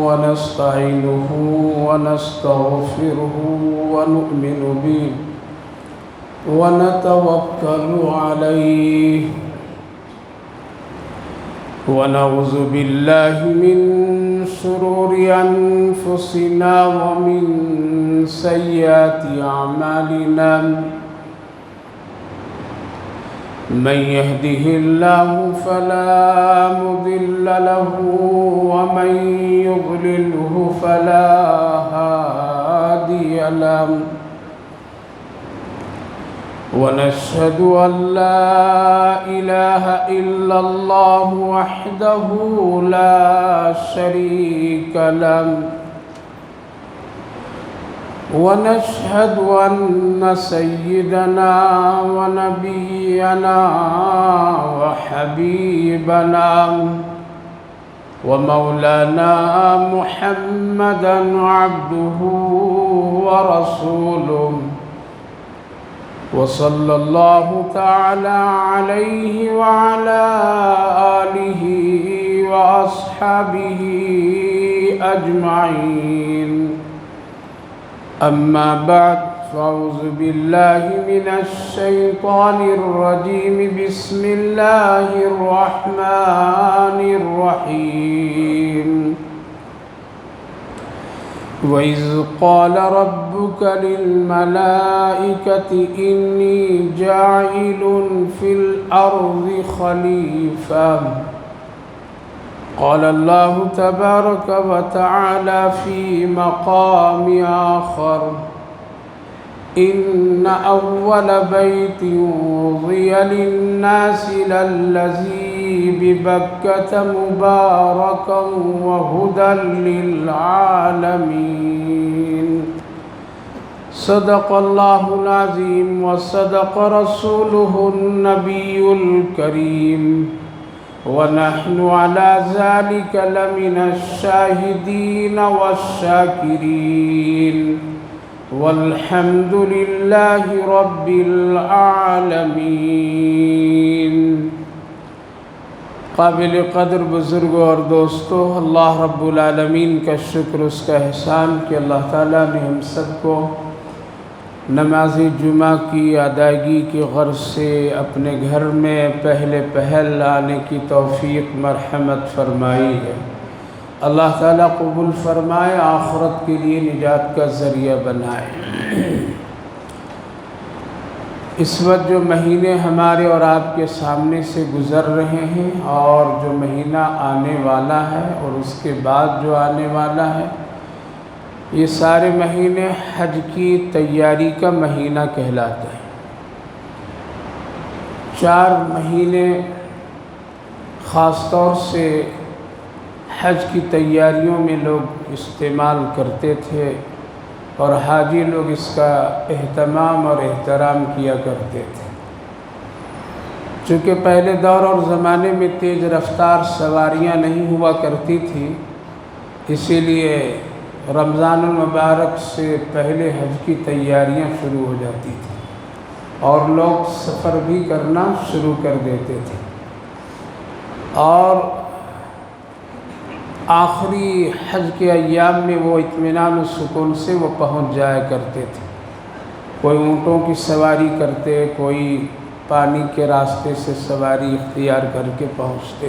ونستعينه ونستغفره ونؤمن به ونتوكل عليه ونعوذ بالله من شرور أنفسنا ومن سيئات أعمالنا من يهده الله فلا مضل له ومن يضلله فلا هادي له ونشهد أن لا إله إلا الله وحده لا شريك له ونشهد أن سيدنا ونبينا وحبيبنا ومولانا محمدا عبده ورسوله وصلى الله تعالى عليه وعلى آله وأصحابه أجمعين أما بعد فأعوذ بالله من الشيطان الرجيم بسم الله الرحمن الرحيم وإذ قال ربك للملائكة إني جاعل في الأرض خليفة قال الله تبارك وتعالى في مقام آخر إن أول بيت وضع للناس للذي ببكة مباركا وهدى للعالمين صدق الله العظيم وصدق رسوله النبي الكريم ونحن على ذلك لمن الشاهدين والشاكرين والحمد لله رب العالمين۔ قابل قدر بزرگوں اور دوستوں، اللہ رب العالمین کا شکر، اس کا احسان کہ اللہ تعالیٰ نے ہم سب کو نماز جمعہ کی ادائیگی کی غرض سے اپنے گھر میں پہل آنے کی توفیق مرحمت فرمائی ہے۔ اللہ تعالیٰ قبول فرمائے، آخرت کے لیے نجات کا ذریعہ بنائے۔ اس وقت جو مہینے ہمارے اور آپ کے سامنے سے گزر رہے ہیں اور جو مہینہ آنے والا ہے اور اس کے بعد جو آنے والا ہے، یہ سارے مہینے حج کی تیاری کا مہینہ کہلاتے ہیں۔ 4 مہینے خاص طور سے حج کی تیاریوں میں لوگ استعمال کرتے تھے اور حاجی لوگ اس کا اہتمام اور احترام کیا کرتے تھے۔ چونکہ پہلے دور اور زمانے میں تیز رفتار سواریاں نہیں ہوا کرتی تھی، اسی لیے رمضان المبارک سے پہلے حج کی تیاریاں شروع ہو جاتی تھیں اور لوگ سفر بھی کرنا شروع کر دیتے تھے اور آخری حج کے ایام میں وہ اطمینان و سکون سے وہ پہنچ جایا کرتے تھے۔ کوئی اونٹوں کی سواری کرتے، کوئی پانی کے راستے سے سواری اختیار کر کے پہنچتے۔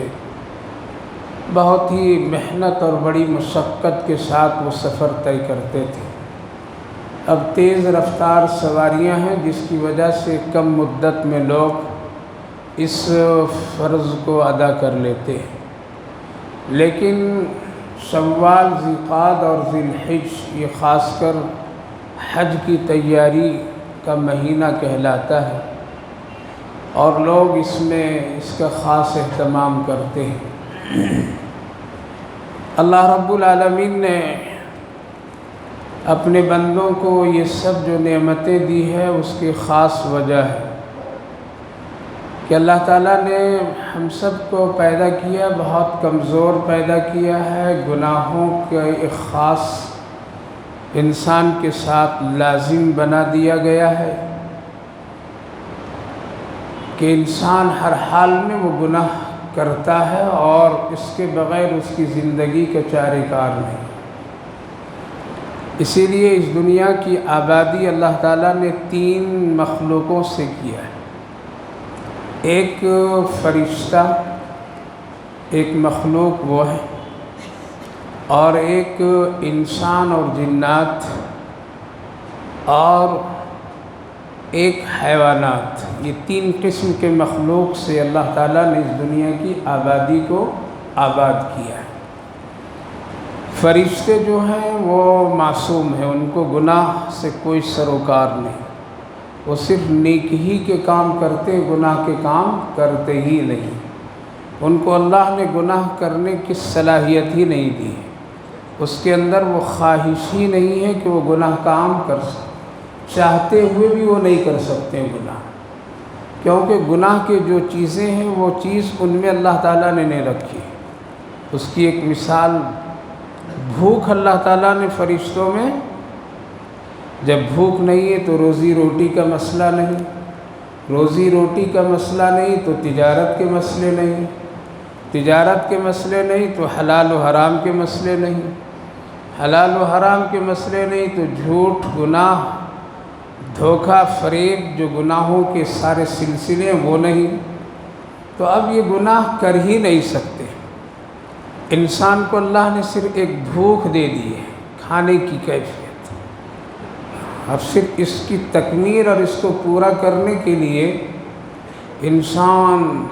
بہت ہی محنت اور بڑی مشقت کے ساتھ وہ سفر طے کرتے تھے۔ اب تیز رفتار سواریاں ہیں جس کی وجہ سے کم مدت میں لوگ اس فرض کو ادا کر لیتے ہیں، لیکن شوال، ذوالقعدہ اور ذوالحجہ یہ خاص کر حج کی تیاری کا مہینہ کہلاتا ہے اور لوگ اس میں اس کا خاص اہتمام کرتے ہیں۔ اللہ رب العالمین نے اپنے بندوں کو یہ سب جو نعمتیں دی ہے اس کی خاص وجہ ہے کہ اللہ تعالیٰ نے ہم سب کو پیدا کیا، بہت کمزور پیدا کیا ہے، گناہوں کا ایک خاص انسان کے ساتھ لازم بنا دیا گیا ہے کہ انسان ہر حال میں وہ گناہ کرتا ہے اور اس کے بغیر اس کی زندگی کا چارہ کار نہیں۔ اسی لیے اس دنیا کی آبادی اللہ تعالیٰ نے 3 مخلوقوں سے کیا ہے، ایک فرشتہ، ایک مخلوق وہ ہے، اور ایک انسان اور جنات، اور ایک حیوانات۔ یہ 3 قسم کے مخلوق سے اللہ تعالیٰ نے اس دنیا کی آبادی کو آباد کیا ہے۔ فرشتے جو ہیں وہ معصوم ہیں، ان کو گناہ سے کوئی سروکار نہیں، وہ صرف نیک ہی کے کام کرتے ہیں، گناہ کے کام کرتے ہی نہیں۔ ان کو اللہ نے گناہ کرنے کی صلاحیت ہی نہیں دی ہے، اس کے اندر وہ خواہش ہی نہیں ہے کہ وہ گناہ کام کر سکتے، چاہتے ہوئے بھی وہ نہیں کر سکتے گناہ، کیونکہ گناہ کے جو چیزیں ہیں وہ چیز ان میں اللہ تعالیٰ نے نہیں رکھی۔ اس کی ایک مثال، بھوک اللہ تعالیٰ نے فرشتوں میں، جب بھوک نہیں ہے تو روزی روٹی کا مسئلہ نہیں، روزی روٹی کا مسئلہ نہیں تو تجارت کے مسئلے نہیں، تجارت کے مسئلے نہیں تو حلال و حرام کے مسئلے نہیں، حلال و حرام کے مسئلے نہیں تو جھوٹ، گناہ، دھوکہ، فریب، جو گناہوں کے سارے سلسلے ہیں وہ نہیں۔ تو اب یہ گناہ کر ہی نہیں سکتے۔ انسان کو اللہ نے صرف ایک بھوک دے دی ہے، کھانے کی کیفیت، اب صرف اس کی تکمیل اور اس کو پورا کرنے کے لیے انسان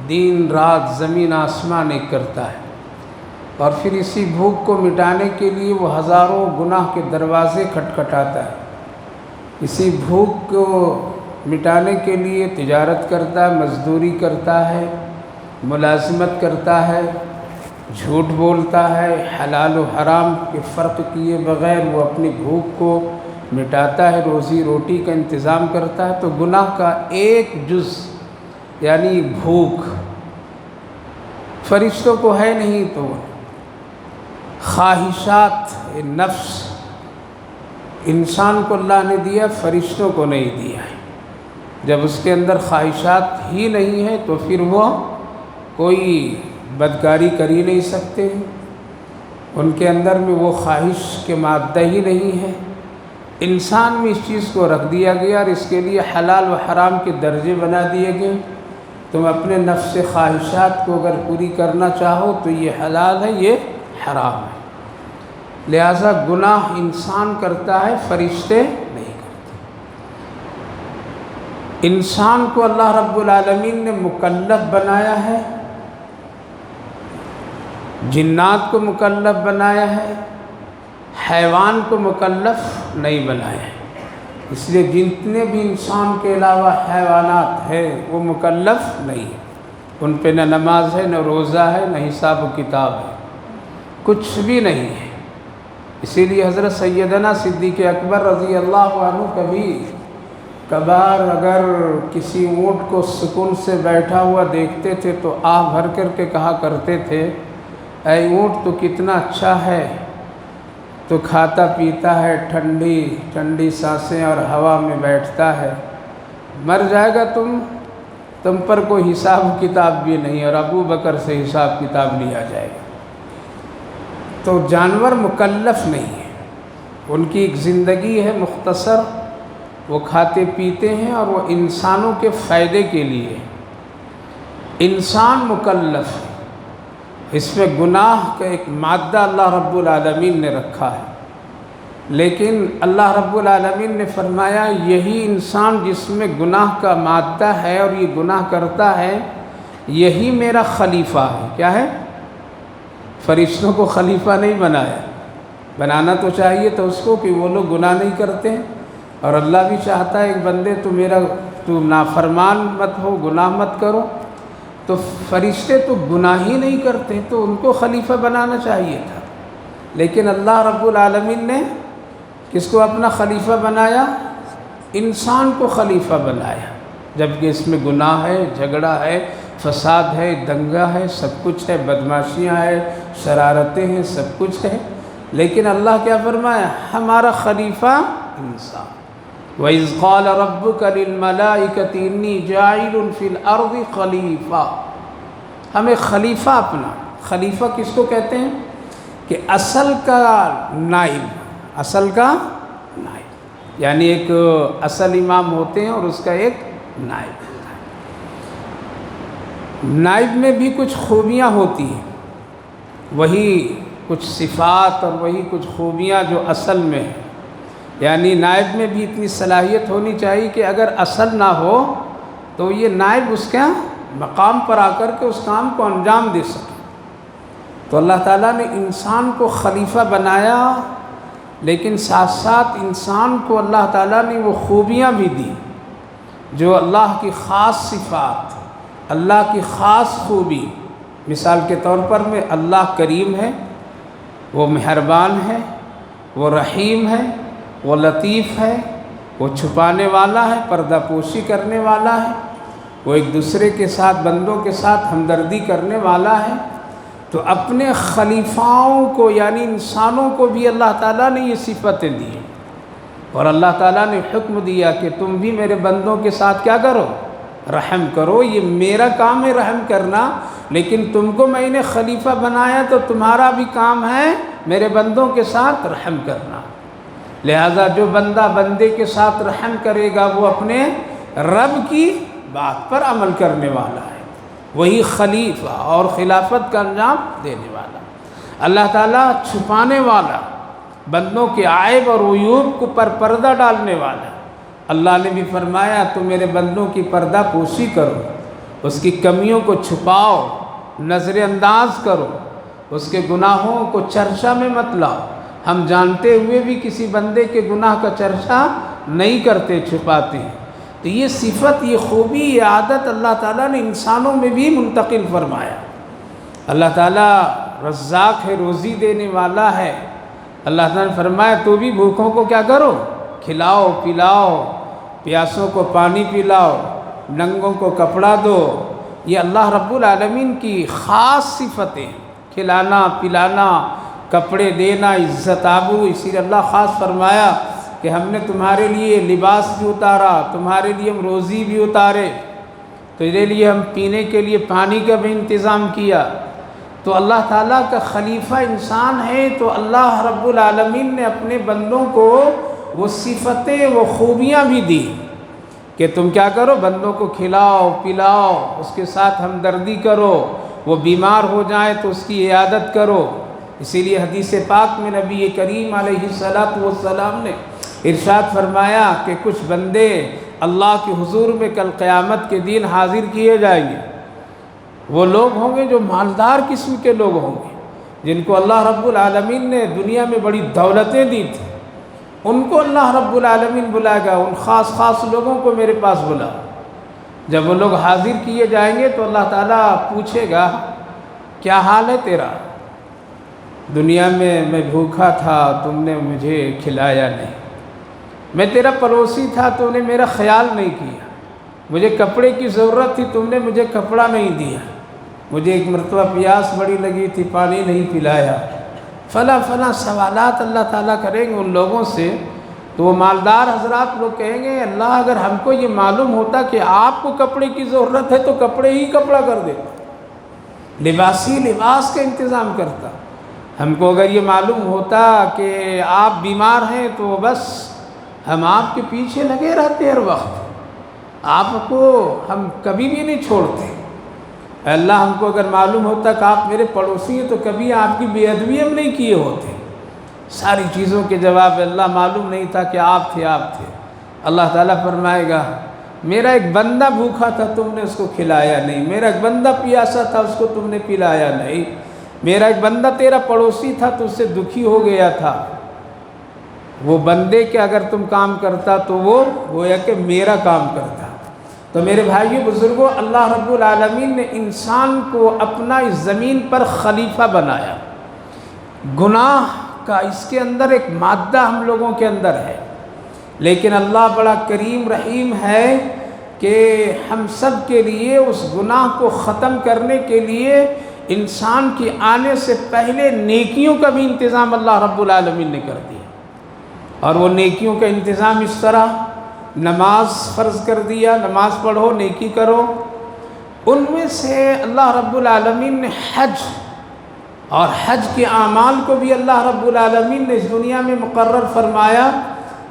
دن رات زمین آسمان ایک کرتا ہے، اور پھر اسی بھوک کو مٹانے کے لیے وہ ہزاروں گناہ کے دروازے کھٹکھٹاتا ہے، اسی بھوک کو مٹانے کے لیے تجارت کرتا ہے، مزدوری کرتا ہے، ملازمت کرتا ہے، جھوٹ بولتا ہے، حلال و حرام کے فرق کیے بغیر وہ اپنی بھوک کو مٹاتا ہے، روزی روٹی کا انتظام کرتا ہے۔ تو گناہ کا ایک جز یعنی بھوک فرشتوں کو ہے نہیں، تو خواہشات نفس انسان کو اللہ نے دیا، فرشتوں کو نہیں دیا ہے۔ جب اس کے اندر خواہشات ہی نہیں ہے تو پھر وہ کوئی بدکاری کر ہی نہیں سکتے ہیں، ان کے اندر میں وہ خواہش کے مادہ ہی نہیں ہے۔ انسان میں اس چیز کو رکھ دیا گیا اور اس کے لیے حلال و حرام کے درجے بنا دیے گئے۔ تم اپنے نفس خواہشات کو اگر پوری کرنا چاہو تو یہ حلال ہے، یہ حرام ہے، لہذا گناہ انسان کرتا ہے، فرشتے نہیں کرتے۔ انسان کو اللہ رب العالمین نے مکلف بنایا ہے، جنات کو مکلف بنایا ہے، حیوان کو مکلف نہیں بنایا ہے۔ اس لیے جتنے بھی انسان کے علاوہ حیوانات ہیں وہ مکلف نہیں ہیں، ان پہ نہ نماز ہے، نہ روزہ ہے، نہ حساب و کتاب ہے، کچھ بھی نہیں ہے۔ اسی لیے حضرت سیدنا صدیق اکبر رضی اللہ عنہ کبھی کبھار اگر کسی اونٹ کو سکون سے بیٹھا ہوا دیکھتے تھے تو آہ بھر کر کے کہا کرتے تھے، اے اونٹ تو کتنا اچھا ہے، تو کھاتا پیتا ہے، ٹھنڈی ٹھنڈی سانسیں اور ہوا میں بیٹھتا ہے، مر جائے گا تم پر کوئی حساب کتاب بھی نہیں، اور ابو بکر سے حساب کتاب لیا جائے گا۔ تو جانور مکلف نہیں ہے، ان کی ایک زندگی ہے مختصر، وہ کھاتے پیتے ہیں اور وہ انسانوں کے فائدے کے لیے۔ انسان مکلف ہے، اس میں گناہ کا ایک مادہ اللہ رب العالمین نے رکھا ہے، لیکن اللہ رب العالمین نے فرمایا یہی انسان جس میں گناہ کا مادہ ہے اور یہ گناہ کرتا ہے، یہی میرا خلیفہ ہے۔ کیا ہے؟ فرشتوں کو خلیفہ نہیں بنایا، بنانا تو چاہیے تو اس کو کہ وہ لوگ گناہ نہیں کرتے ہیں، اور اللہ بھی چاہتا ہے ایک بندے تو نافرمان مت ہو، گناہ مت کرو، تو فرشتے تو گناہ ہی نہیں کرتے تو ان کو خلیفہ بنانا چاہیے تھا، لیکن اللہ رب العالمین نے کس کو اپنا خلیفہ بنایا؟ انسان کو خلیفہ بنایا، جبکہ اس میں گناہ ہے، جھگڑا ہے، فساد ہے، دنگا ہے، سب کچھ ہے، بدماشیاں ہیں، شرارتیں ہیں، سب کچھ ہے، لیکن اللہ کیا فرمایا؟ ہمارا خلیفہ انسان۔ وَإِذْ قَالَ رَبُّكَ لِلْمَلَائِكَةِ إِنِّي جَاعِلٌ فِي الْأَرْضِ خَلِيفَةً، ہم ایک خلیفہ اپنا، خلیفہ کس کو کہتے ہیں کہ اصل کا نائب، اصل کا نائب، یعنی ایک اصل امام ہوتے ہیں اور اس کا ایک نائب ہوتا ہے۔ نائب میں بھی کچھ خوبیاں ہوتی ہیں، وہی کچھ صفات اور وہی کچھ خوبیاں جو اصل میں ہیں، یعنی نائب میں بھی اتنی صلاحیت ہونی چاہیے کہ اگر اصل نہ ہو تو یہ نائب اس کا مقام پر آ کر کے اس کام کو انجام دے سکے۔ تو اللہ تعالیٰ نے انسان کو خلیفہ بنایا، لیکن ساتھ ساتھ انسان کو اللہ تعالیٰ نے وہ خوبیاں بھی دی جو اللہ کی خاص صفات، اللہ کی خاص خوبی۔ مثال کے طور پر میں اللہ کریم ہے، وہ مہربان ہے، وہ رحیم ہے، وہ لطیف ہے، وہ چھپانے والا ہے، پردہ پوشی کرنے والا ہے، وہ ایک دوسرے کے ساتھ، بندوں کے ساتھ ہمدردی کرنے والا ہے۔ تو اپنے خلیفاؤں کو یعنی انسانوں کو بھی اللہ تعالیٰ نے یہ صفتیں دی ہیں، اور اللہ تعالیٰ نے حکم دیا کہ تم بھی میرے بندوں کے ساتھ کیا کرو؟ رحم کرو۔ یہ میرا کام ہے رحم کرنا، لیکن تم کو میں نے خلیفہ بنایا تو تمہارا بھی کام ہے میرے بندوں کے ساتھ رحم کرنا۔ لہذا جو بندہ بندے کے ساتھ رحم کرے گا وہ اپنے رب کی بات پر عمل کرنے والا ہے، وہی خلیفہ اور خلافت کا انجام دینے والا۔ اللہ تعالیٰ چھپانے والا، بندوں کے عیب اور عیوب کو پر پردہ ڈالنے والا۔ اللہ نے بھی فرمایا تو میرے بندوں کی پردہ پوشی کرو، اس کی کمیوں کو چھپاؤ، نظر انداز کرو، اس کے گناہوں کو چرچا میں مت لاؤ۔ ہم جانتے ہوئے بھی کسی بندے کے گناہ کا چرچا نہیں کرتے، چھپاتے ہیں۔ تو یہ صفت، یہ خوبی، یہ عادت اللہ تعالیٰ نے انسانوں میں بھی منتقل فرمایا۔ اللہ تعالیٰ رزاق ہے، روزی دینے والا ہے۔ اللہ تعالیٰ نے فرمایا تو بھی بھوکوں کو کیا کرو؟ کھلاؤ پلاؤ، پیاسوں کو پانی پلاؤ، ننگوں کو کپڑا دو۔ یہ اللہ رب العالمین کی خاص صفتیں، کھلانا پلانا، کپڑے دینا، عزت آبرو۔ اسی لیے اللہ خاص فرمایا کہ ہم نے تمہارے لیے لباس بھی اتارا، تمہارے لیے ہم روزی بھی اتارے، تیرے لیے ہم پینے کے لیے پانی کا بھی انتظام کیا۔ تو اللہ تعالیٰ کا خلیفہ انسان ہے، تو اللہ رب العالمین نے اپنے بندوں کو وہ صفتیں، وہ خوبیاں بھی دی کہ تم کیا کرو؟ بندوں کو کھلاؤ پلاؤ، اس کے ساتھ ہمدردی کرو، وہ بیمار ہو جائیں تو اس کی عیادت کرو۔ اسی لیے حدیث پاک میں نبی کریم علیہ السلام نے ارشاد فرمایا کہ کچھ بندے اللہ کے حضور میں کل قیامت کے دن حاضر کیے جائیں گے۔ وہ لوگ ہوں گے جو مالدار قسم کے لوگ ہوں گے، جن کو اللہ رب العالمین نے دنیا میں بڑی دولتیں دی تھیں، ان کو اللہ رب العالمین بلائے گا، ان خاص لوگوں کو میرے پاس بلا۔ جب وہ لوگ حاضر کیے جائیں گے تو اللہ تعالیٰ پوچھے گا کیا حال ہے تیرا؟ دنیا میں میں بھوکا تھا، تم نے مجھے کھلایا نہیں، میں تیرا پڑوسی تھا، تو نے میرا خیال نہیں کیا، مجھے کپڑے کی ضرورت تھی، تم نے مجھے کپڑا نہیں دیا، مجھے ایک مرتبہ پیاس بڑی لگی تھی، پانی نہیں پلایا۔ فلاں سوالات اللہ تعالیٰ کریں گے ان لوگوں سے۔ تو وہ مالدار حضرات لوگ کہیں گے اللہ اگر ہم کو یہ معلوم ہوتا کہ آپ کو کپڑے کی ضرورت ہے تو کپڑے ہی کپڑا کر دیتا، لباسی لباس کا انتظام کرتا۔ ہم کو اگر یہ معلوم ہوتا کہ آپ بیمار ہیں تو بس ہم آپ کے پیچھے لگے رہتے ہر وقت، آپ کو ہم کبھی بھی نہیں چھوڑتے۔ اللہ ہم کو اگر معلوم ہوتا کہ آپ میرے پڑوسی ہیں تو کبھی آپ کی بے ادبی ہم نہیں کیے ہوتے۔ ساری چیزوں کے جواب اللہ معلوم نہیں تھا کہ آپ تھے۔ اللہ تعالیٰ فرمائے گا میرا ایک بندہ بھوکا تھا، تم نے اس کو کھلایا نہیں، میرا ایک بندہ پیاسا تھا، اس کو تم نے پلایا نہیں، میرا ایک بندہ تیرا پڑوسی تھا تو اس سے دکھی ہو گیا تھا، وہ بندے کے اگر تم کام کرتا تو وہ گویا کہ میرا کام کرتا۔ تو میرے بھائیو بزرگوں، اللہ رب العالمین نے انسان کو اپنا اس زمین پر خلیفہ بنایا۔ گناہ کا اس کے اندر ایک مادہ ہم لوگوں کے اندر ہے، لیکن اللہ بڑا کریم رحیم ہے کہ ہم سب کے لیے اس گناہ کو ختم کرنے کے لیے انسان کی آنے سے پہلے نیکیوں کا بھی انتظام اللہ رب العالمین نے کر دیا۔ اور وہ نیکیوں کا انتظام اس طرح، نماز فرض کر دیا، نماز پڑھو نیکی کرو، ان میں سے اللہ رب العالمین نے حج اور حج کے اعمال کو بھی اللہ رب العالمین نے اس دنیا میں مقرر فرمایا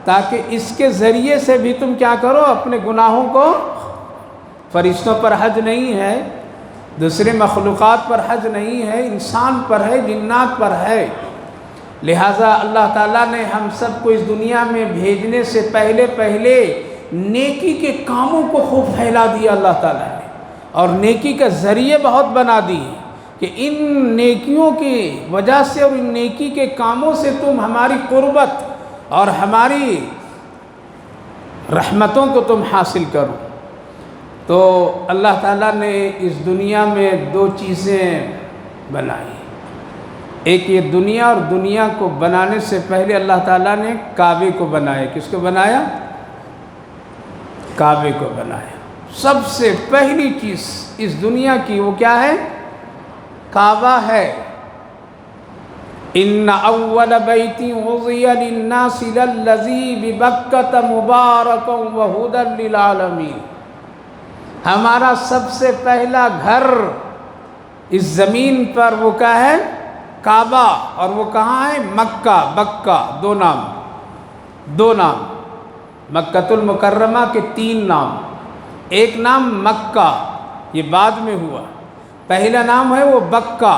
تاکہ اس کے ذریعے سے بھی تم کیا کرو، اپنے گناہوں کو، فرشتوں پر حج نہیں ہے، دوسرے مخلوقات پر حج نہیں ہے، انسان پر ہے، جنات پر ہے، لہٰذا اللہ تعالیٰ نے ہم سب کو اس دنیا میں بھیجنے سے پہلے نیکی کے کاموں کو خوب پھیلا دیا اللہ تعالیٰ نے، اور نیکی کا ذریعے بہت بنا دی کہ ان نیکیوں کی وجہ سے اور ان نیکی کے کاموں سے تم ہماری قربت اور ہماری رحمتوں کو تم حاصل کرو۔ تو اللہ تعالیٰ نے اس دنیا میں دو چیزیں بنائی، ایک یہ دنیا، اور دنیا کو بنانے سے پہلے اللہ تعالیٰ نے کعبے کو بنایا۔ کس کو بنایا؟ کعبے کو بنایا۔ سب سے پہلی چیز اس دنیا کی وہ کیا ہے؟ کعبہ ہے۔ ان اول بیت وضع للناس للذی ببکۃ مبارکا وہدی للعالمین، ہمارا سب سے پہلا گھر اس زمین پر وہ کیا ہے؟ کعبہ، اور وہ کہاں ہے؟ مکہ، بکہ، دو نام، مکۃ المکرمہ کے 3 نام، ایک نام مکہ، یہ بعد میں ہوا، پہلا نام ہے وہ بکہ،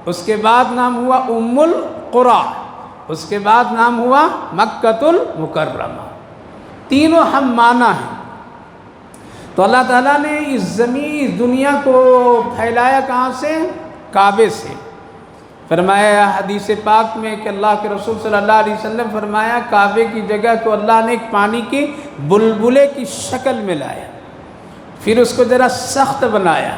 اس کے بعد نام ہوا ام القریٰ، اس کے بعد نام ہوا مکۃ المکرمہ، تینوں ہم معنی ہیں۔ تو اللہ تعالیٰ نے اس دنیا کو پھیلایا کہاں سے؟ کعبے سے۔ فرمایا حدیث پاک میں کہ اللہ کے رسول صلی اللہ علیہ وسلم فرمایا کعبے کی جگہ کو اللہ نے ایک پانی کی بلبلے کی شکل میں لایا، پھر اس کو ذرا سخت بنایا،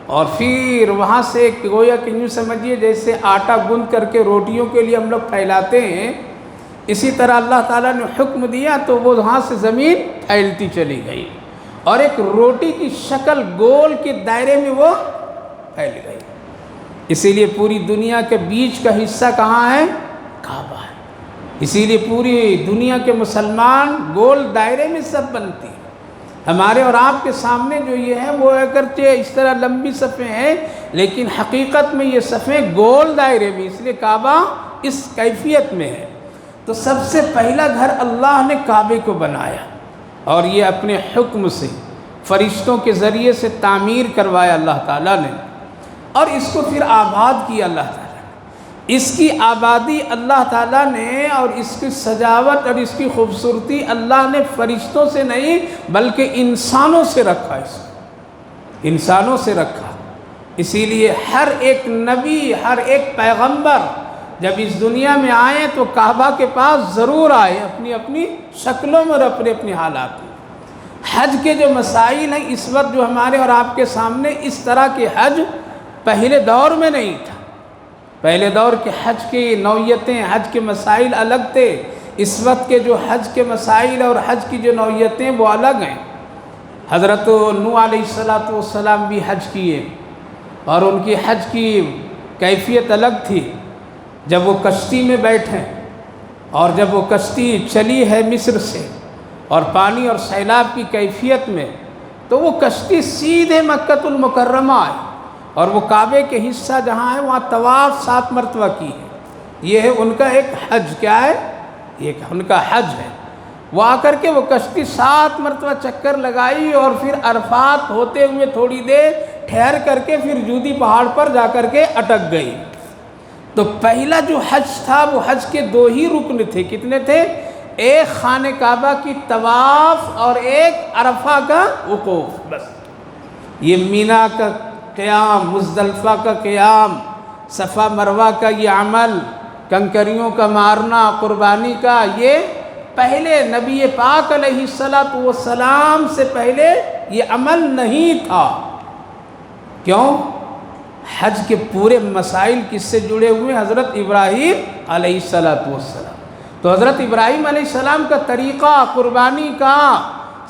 اور پھر وہاں سے ایک گویا کہ یوں سمجھیے جیسے آٹا گوندھ کر کے روٹیوں کے لیے ہم لوگ پھیلاتے ہیں، اسی طرح اللہ تعالیٰ نے حکم دیا تو وہ وہاں سے زمین پھیلتی چلی گئی، اور ایک روٹی کی شکل گول کے دائرے میں وہ پھیل گئی۔ اسی لیے پوری دنیا کے بیچ کا حصہ کہاں ہے؟ کعبہ ہے۔ اسی لیے پوری دنیا کے مسلمان گول دائرے میں سب بنتی ہیں۔ ہمارے اور آپ کے سامنے جو یہ ہے وہ اگرچہ اس طرح لمبی صفیں ہیں، لیکن حقیقت میں یہ صفیں گول دائرے میں، اس لیے کعبہ اس کیفیت میں ہے۔ تو سب سے پہلا گھر اللہ نے کعبے کو بنایا، اور یہ اپنے حکم سے فرشتوں کے ذریعے سے تعمیر کروایا اللہ تعالیٰ نے، اور اس کو پھر آباد کیا اللہ تعالیٰ نے۔ اس کی آبادی اللہ تعالیٰ نے، اور اس کی سجاوٹ اور اس کی خوبصورتی اللہ نے فرشتوں سے نہیں بلکہ انسانوں سے رکھا، انسانوں سے رکھا۔ اسی لیے ہر ایک نبی، ہر ایک پیغمبر جب اس دنیا میں آئے تو کعبہ کے پاس ضرور آئے، اپنی اپنی شکلوں میں اور اپنے اپنے حالات میں۔ حج کے جو مسائل ہیں اس وقت جو ہمارے اور آپ کے سامنے، اس طرح کے حج پہلے دور میں نہیں تھا۔ پہلے دور کے حج کی نوعیتیں، حج کے مسائل الگ تھے، اس وقت کے جو حج کے مسائل اور حج کی جو نوعیتیں وہ الگ ہیں۔ حضرت نوح علیہ السلام بھی حج کیے، اور ان کی حج کی کیفیت الگ تھی۔ جب وہ کشتی میں بیٹھے، اور جب وہ کشتی چلی ہے مصر سے اور پانی اور سیلاب کی کیفیت میں، تو وہ کشتی سیدھے مکۃ المکرمہ آئی، اور وہ کعبے کے حصہ جہاں ہے وہاں طواف 7 مرتبہ کی ہے۔ یہ ہے ان کا ایک حج، کیا ہے؟ یہ ان کا حج ہے۔ وہ آ کر کے وہ کشتی 7 مرتبہ چکر لگائی، اور پھر عرفات ہوتے ہوئے تھوڑی دیر ٹھہر کر کے پھر جودی پہاڑ پر جا کر کے اٹک گئی۔ تو پہلا جو حج تھا وہ حج کے 2 ہی رکن تھے۔ کتنے تھے؟ ایک خانہ کعبہ کی طواف اور ایک عرفہ کا وقوف، بس۔ یہ مینا کا قیام، مزدلفہ کا قیام، صفا مروہ کا یہ عمل، کنکریوں کا مارنا، قربانی کا، یہ پہلے نبی پاک علیہ السلام سے پہلے یہ عمل نہیں تھا۔ کیوں؟ حج کے پورے مسائل کس سے جڑے ہوئے؟ حضرت ابراہیم علیہ السلام۔ تو حضرت ابراہیم علیہ السلام کا طریقہ قربانی کا،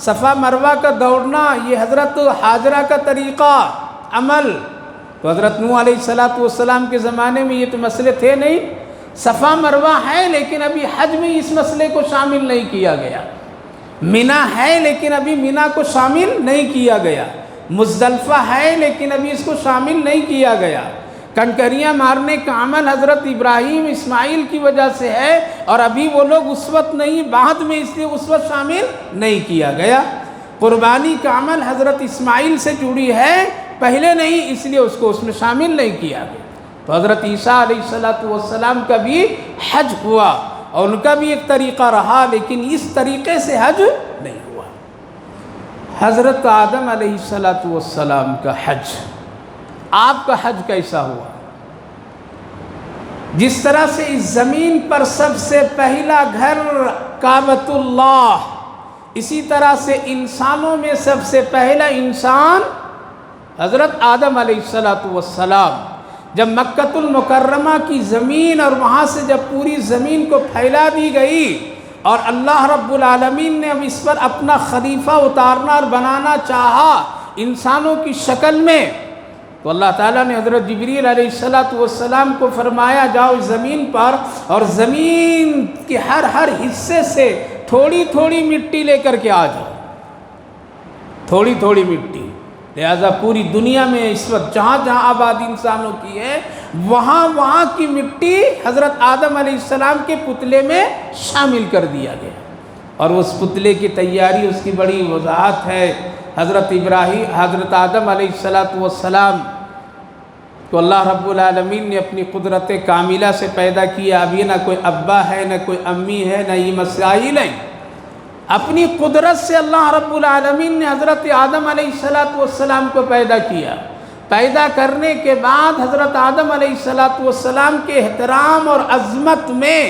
صفا مروہ کا دوڑنا، یہ حضرت حاجرہ کا طریقہ عمل۔ تو حضرت نوح علیہ السلام کے زمانے میں یہ تو مسئلے تھے نہیں۔ صفا مروہ ہے لیکن ابھی حج میں اس مسئلے کو شامل نہیں کیا گیا۔ مینا ہے لیکن ابھی مینا کو شامل نہیں کیا گیا۔ مزدلفہ ہے لیکن ابھی اس کو شامل نہیں کیا گیا۔ کنکریاں مارنے کا عمل حضرت ابراہیم اسماعیل کی وجہ سے ہے، اور ابھی وہ لوگ اس وقت نہیں، بعد میں، اس لیے اس وقت شامل نہیں کیا گیا۔ قربانی کا عمل حضرت اسماعیل سے جڑی ہے، پہلے نہیں، اس لیے اس کو اس میں شامل نہیں کیا گیا۔ تو حضرت عیسیٰ علیہ السلام کا بھی حج ہوا، اور ان کا بھی ایک طریقہ رہا، لیکن اس طریقے سے حج نہیں ہوا۔ حضرت آدم علیہ السلام کا حج، آپ کا حج کیسا ہوا؟ جس طرح سے اس زمین پر سب سے پہلا گھر کعبۃ اللہ، اسی طرح سے انسانوں میں سب سے پہلا انسان حضرت آدم علیہ السلام، جب مکۃ المکرمہ کی زمین اور وہاں سے جب پوری زمین کو پھیلا دی گئی، اور اللہ رب العالمین نے اب اس پر اپنا خلیفہ اتارنا اور بنانا چاہا انسانوں کی شکل میں، تو اللہ تعالیٰ نے حضرت جبریل علیہ السلام کو فرمایا جاؤ اس زمین پر، اور زمین کے ہر حصے سے تھوڑی تھوڑی مٹی لے کر کے آ جاؤ، تھوڑی تھوڑی مٹی۔ لہذا پوری دنیا میں اس وقت جہاں جہاں آبادی انسانوں کی ہے، وہاں کی مٹی حضرت آدم علیہ السلام کے پتلے میں شامل کر دیا گیا، اور اس پتلے کی تیاری، اس کی بڑی وضاحت ہے۔ حضرت آدم علیہ السلام کو اللہ رب العالمین نے اپنی قدرت کاملہ سے پیدا کیا، ابھی نہ کوئی ابا ہے، نہ کوئی امی ہے، نہ یہ مسائل ہیں۔ اپنی قدرت سے اللہ رب العالمین نے حضرت آدم علیہ السلام کو پیدا کیا۔ پیدا کرنے کے بعد حضرت آدم علیہ السلام کے احترام اور عظمت میں،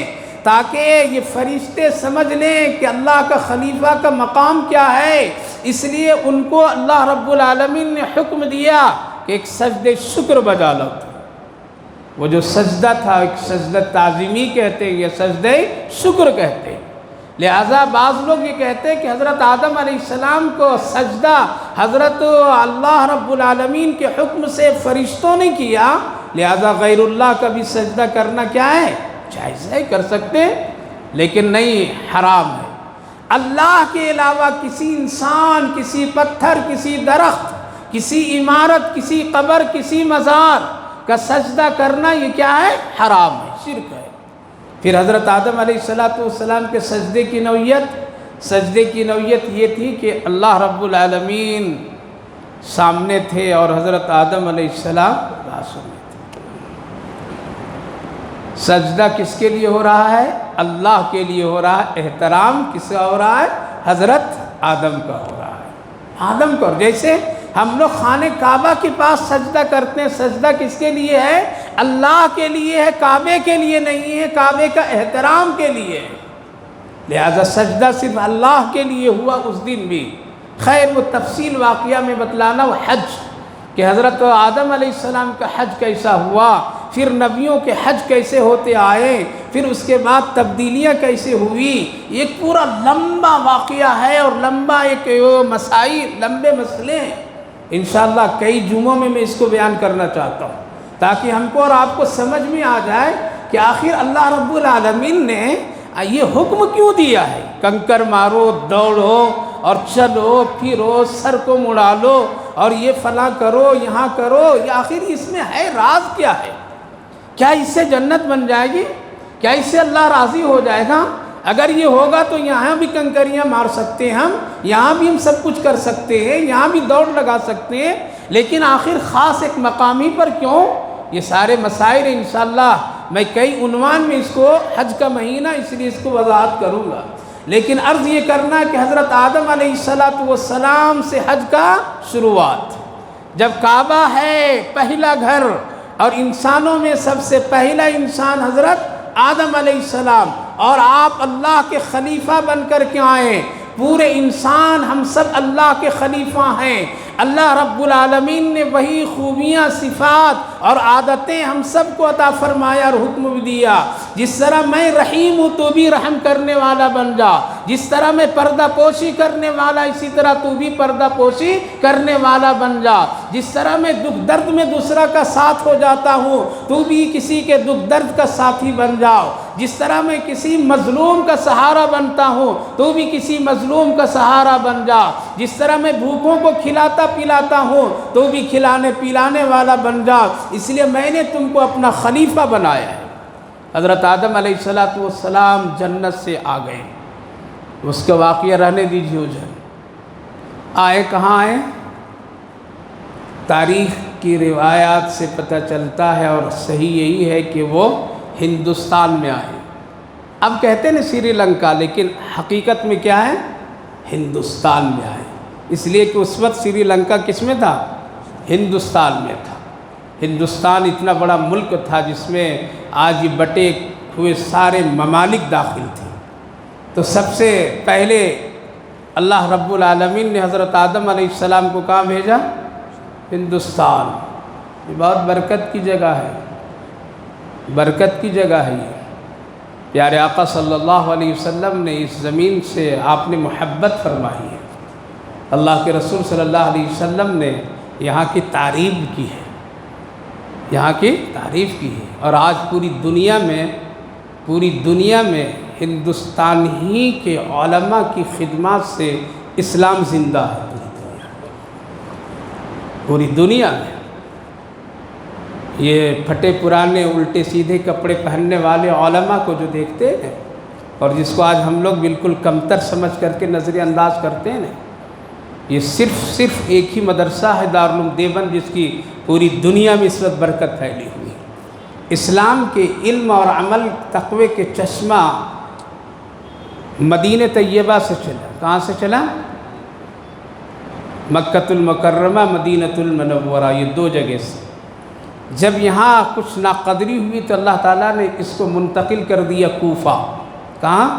تاکہ یہ فرشتے سمجھ لیں کہ اللہ کا خلیفہ کا مقام کیا ہے، اس لیے ان کو اللہ رب العالمین نے حکم دیا کہ ایک سجدہ شکر بجا لو۔ وہ جو سجدہ تھا، ایک سجدہ تعظیمی کہتے ہیں یا سجدہ شکر کہتے ہیں۔ لہذا بعض لوگ یہ کہتے ہیں کہ حضرت آدم علیہ السلام کو سجدہ حضرت اللہ رب العالمین کے حکم سے فرشتوں نے کیا، لہذا غیر اللہ کا بھی سجدہ کرنا کیا ہے؟ جائز ہے، کر سکتے ہیں، لیکن نہیں، حرام ہے۔ اللہ کے علاوہ کسی انسان، کسی پتھر، کسی درخت، کسی عمارت، کسی قبر، کسی مزار کا سجدہ کرنا یہ کیا ہے؟ حرام ہے، شرک ہے۔ پھر حضرت آدم علیہ السلام کے سجدے کی نوعیت یہ تھی کہ اللہ رب العالمین سامنے تھے اور حضرت آدم علیہ السلام بازو میں تھے۔ سجدہ کس کے لیے ہو رہا ہے؟ اللہ کے لیے ہو رہا ہے۔ احترام کس کا ہو رہا ہے؟ حضرت آدم کا ہو رہا ہے، آدم کو۔ جیسے ہم لوگ خانہ کعبہ کے پاس سجدہ کرتے ہیں، سجدہ کس کے لیے ہے؟ اللہ کے لیے ہے، کعبے کے لیے نہیں ہے، کعبے کا احترام کے لیے ہے۔ لہذا سجدہ صرف اللہ کے لیے ہوا اس دن بھی۔ خیر، وہ تفصیل واقعہ میں بتلانا، وہ حج کہ حضرت آدم علیہ السلام کا حج کیسا ہوا، پھر نبیوں کے حج کیسے ہوتے آئے، پھر اس کے بعد تبدیلیاں کیسے ہوئی، ایک پورا لمبا واقعہ ہے اور لمبا ایک مسائل، لمبے مسئلے ہیں۔ انشاءاللہ کئی جمعوں میں اس کو بیان کرنا چاہتا ہوں، تاکہ ہم کو اور آپ کو سمجھ میں آ جائے کہ آخر اللہ رب العالمین نے یہ حکم کیوں دیا ہے۔ کنکر مارو، دوڑو اور چلو پھرو، سر کو مڑا لو اور یہ فلاں کرو، یہاں کرو، یہ آخر اس میں ہے راز کیا ہے؟ کیا اس سے جنت بن جائے گی؟ کیا اس سے اللہ راضی ہو جائے گا؟ اگر یہ ہوگا تو یہاں بھی کنکریاں مار سکتے ہیں ہم، یہاں بھی ہم سب کچھ کر سکتے ہیں، یہاں بھی دوڑ لگا سکتے ہیں، لیکن آخر خاص ایک مقامی پر کیوں؟ یہ سارے مسائل انشاءاللہ میں کئی عنوان میں اس کو، حج کا مہینہ اس لیے اس کو وضاحت کروں گا، لیکن عرض یہ کرنا کہ حضرت آدم علیہ السلام سے حج کا شروعات، جب کعبہ ہے پہلا گھر اور انسانوں میں سب سے پہلا انسان حضرت آدم علیہ السلام، اور آپ اللہ کے خلیفہ بن کر کے آئے، پورے انسان ہم سب اللہ کے خلیفہ ہیں۔ اللہ رب العالمین نے وہی خوبیاں، صفات اور عادتیں ہم سب کو عطا فرمایا اور حکم بھی دیا، جس طرح میں رحیم ہوں تو بھی رحم کرنے والا بن جا، جس طرح میں پردہ پوشی کرنے والا اسی طرح تو بھی پردہ پوشی کرنے والا بن جا، جس طرح میں دکھ درد میں دوسرا کا ساتھ ہو جاتا ہوں تو بھی کسی کے دکھ درد کا ساتھی بن جاؤ، جس طرح میں کسی مظلوم کا سہارا بنتا ہوں تو بھی کسی مظلوم کا سہارا بن جا، جس طرح میں بھوکوں کو کھلاتا کھلاتا پلاتا ہوں تو بھی کھلانے پلانے والا بن جا، اس لیے میں نے تم کو اپنا خلیفہ بنایا ہے۔ حضرت آدم علیہ السلام جنت سے آ گئے، اس کا واقعہ رہنے دیجیے ادھر۔ آئے کہاں آئے؟ تاریخ کی روایات سے پتہ چلتا ہے اور صحیح یہی ہے کہ وہ ہندوستان میں آئے۔ اب کہتے ہیں نا سری لنکا، لیکن حقیقت میں کیا ہے؟ ہندوستان میں آئے، اس لیے کہ اس وقت سری لنکا کس میں تھا؟ ہندوستان میں تھا۔ ہندوستان اتنا بڑا ملک تھا جس میں آج بٹے ہوئے سارے ممالک داخل تھے۔ تو سب سے پہلے اللہ رب العالمین نے حضرت آدم علیہ السلام کو کہاں بھیجا؟ ہندوستان۔ یہ بہت برکت کی جگہ ہے، برکت کی جگہ ہے یہ۔ پیارے آقا صلی اللہ علیہ وسلم نے اس زمین سے آپ نے محبت فرمائی ہے، اللہ کے رسول صلی اللہ علیہ وسلم نے یہاں کی تعریف کی ہے، یہاں کی تعریف کی ہے۔ اور آج پوری دنیا میں ہندوستان ہی کے علماء کی خدمات سے اسلام زندہ ہے۔ پوری دنیا میں یہ پھٹے پرانے الٹے سیدھے کپڑے پہننے والے علماء کو جو دیکھتے ہیں اور جس کو آج ہم لوگ بالکل کمتر سمجھ کر کے نظر انداز کرتے ہیں، یہ صرف ایک ہی مدرسہ ہے دارالعلوم دیوبند، جس کی پوری دنیا میں اس وقت برکت پھیلی ہوئی ہے۔ اسلام کے علم اور عمل تقوی کے چشمہ مدینہ طیبہ سے چلا۔ کہاں سے چلا؟ مکہ المکرمہ، مدینہ المنورہ، یہ دو جگہ سے۔ جب یہاں کچھ ناقدری ہوئی تو اللہ تعالیٰ نے اس کو منتقل کر دیا کوفہ۔ کہاں؟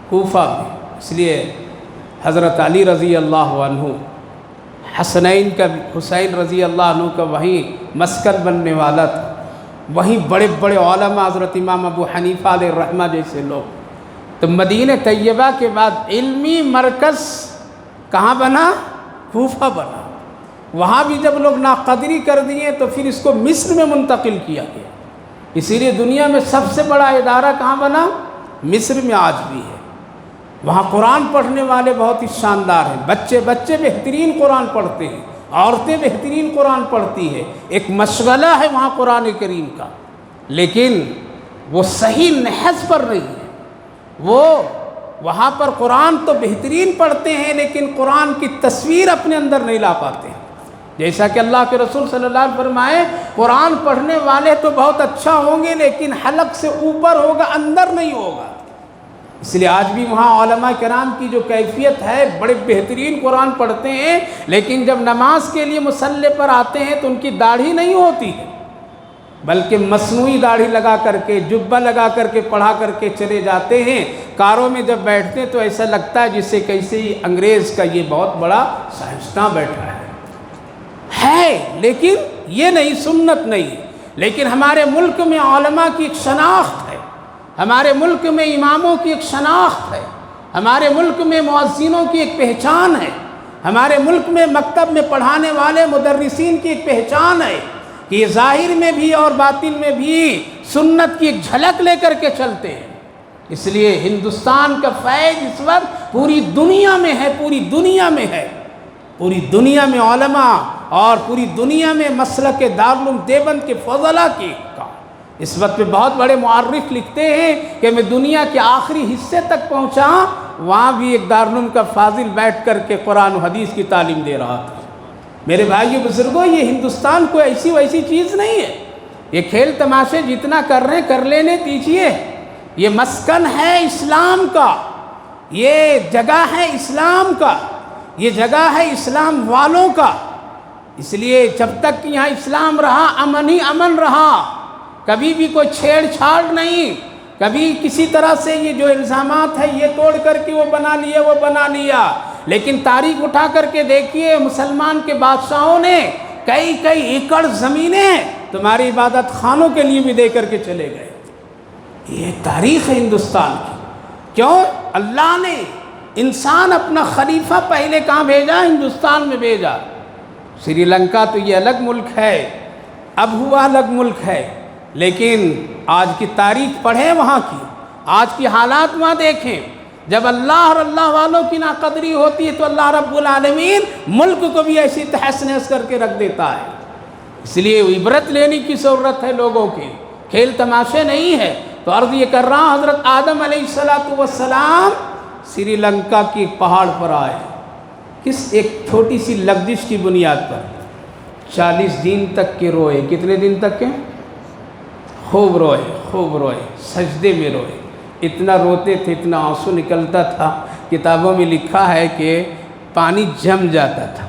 کوفہ میں۔ اس لیے حضرت علی رضی اللہ عنہ، حسین رضی اللہ عنہ کا وہیں مسکن بننے والا تھا، وہیں بڑے بڑے علماء حضرت امام ابو حنیفہ علیہ الرحمہ جیسے لوگ۔ تو مدینہ طیبہ کے بعد علمی مرکز کہاں بنا؟ کوفہ بنا۔ وہاں بھی جب لوگ ناقدری کر دیے تو پھر اس کو مصر میں منتقل کیا گیا۔ اسی لیے دنیا میں سب سے بڑا ادارہ کہاں بنا؟ مصر میں آج بھی ہے۔ وہاں قرآن پڑھنے والے بہت ہی شاندار ہیں، بچے بہترین قرآن پڑھتے ہیں، عورتیں بہترین قرآن پڑھتی ہے، ایک مشغلہ ہے وہاں قرآن کریم کا، لیکن وہ صحیح نحو پر نہیں ہے۔ وہ وہاں پر قرآن تو بہترین پڑھتے ہیں لیکن قرآن کی تصویر اپنے اندر نہیں لا پاتے ہیں۔ جیسا کہ اللہ کے رسول صلی اللہ علیہ وسلم فرمائے، قرآن پڑھنے والے تو بہت اچھا ہوں گے لیکن حلق سے اوپر ہوگا، اندر نہیں ہوگا۔ اس لیے آج بھی وہاں علماء کرام کی جو کیفیت ہے، بڑے بہترین قرآن پڑھتے ہیں لیکن جب نماز کے لیے مصلی پر آتے ہیں تو ان کی داڑھی نہیں ہوتی ہے، بلکہ مصنوعی داڑھی لگا کر کے، جبہ لگا کر کے پڑھا کر کے چلے جاتے ہیں۔ کاروں میں جب بیٹھتے ہیں تو ایسا لگتا ہے جس سے کیسے ہی انگریز کا یہ بہت بڑا سائنسداں بیٹھا ہے، لیکن یہ نہیں، سنت نہیں۔ لیکن ہمارے ملک میں علماء کی ایک شناخت ہے، ہمارے ملک میں اماموں کی ایک شناخت ہے، ہمارے ملک میں مؤذنوں کی ایک پہچان ہے، ہمارے ملک میں مکتب میں پڑھانے والے مدرسین کی ایک پہچان ہے کہ یہ ظاہر میں بھی اور باطن میں بھی سنت کی ایک جھلک لے کر کے چلتے ہیں۔ اس لیے ہندوستان کا فیض اس وقت پوری دنیا میں ہے، پوری دنیا میں ہے، پوری دنیا میں علماء اور پوری دنیا میں مسلک دارالعلوم دیوبند کے فضلاء کی اس وقت پہ بہت بڑے مورخ لکھتے ہیں کہ میں دنیا کے آخری حصے تک پہنچا، وہاں بھی ایک دارالعلوم کا فاضل بیٹھ کر کے قرآن و حدیث کی تعلیم دے رہا تھا۔ میرے بھائیو بزرگوں، یہ ہندوستان کوئی ایسی ویسی چیز نہیں ہے، یہ کھیل تماشے جتنا کر رہے ہیں کر لینے دیجیے، یہ مسکن ہے اسلام کا، یہ جگہ ہے اسلام کا، یہ جگہ ہے اسلام والوں کا۔ اس لیے جب تک کہ یہاں اسلام رہا، امن ہی امن رہا، کبھی بھی کوئی چھیڑ چھاڑ نہیں، کبھی کسی طرح سے یہ جو الزامات ہیں یہ توڑ کر کے وہ بنا لیا۔ لیکن تاریخ اٹھا کر کے دیکھیے، مسلمان کے بادشاہوں نے کئی ایکڑ زمینیں تمہاری عبادت خانوں کے لیے بھی دے کر کے چلے گئے۔ یہ تاریخ ہے ہندوستان کی۔ کیوں؟ اللہ نے انسان اپنا خلیفہ پہلے کہاں بھیجا؟ ہندوستان میں بھیجا۔ سری لنکا تو یہ الگ ملک ہے، اب ہوا الگ ملک ہے، لیکن آج کی تاریخ پڑھیں وہاں کی، آج کی حالات وہاں دیکھیں، جب اللہ اور اللہ والوں کی ناقدری ہوتی ہے تو اللہ رب العالمین ملک کو بھی ایسی تہس نہس کر کے رکھ دیتا ہے۔ اس لیے عبرت لینے کی ضرورت ہے لوگوں کی، کھیل تماشے نہیں ہے۔ تو عرض یہ کر رہا ہوں، حضرت آدم علیہ السلام سری لنکا کی ایک پہاڑ پر آئے، کس ایک چھوٹی سی لغزش کی بنیاد پر 40 دن تک کے روئے۔ کتنے دن تک کے؟ خوب روئے، سجدے میں روئے، اتنا روتے تھے، اتنا آنسو نکلتا تھا، کتابوں میں لکھا ہے کہ پانی جم جاتا تھا،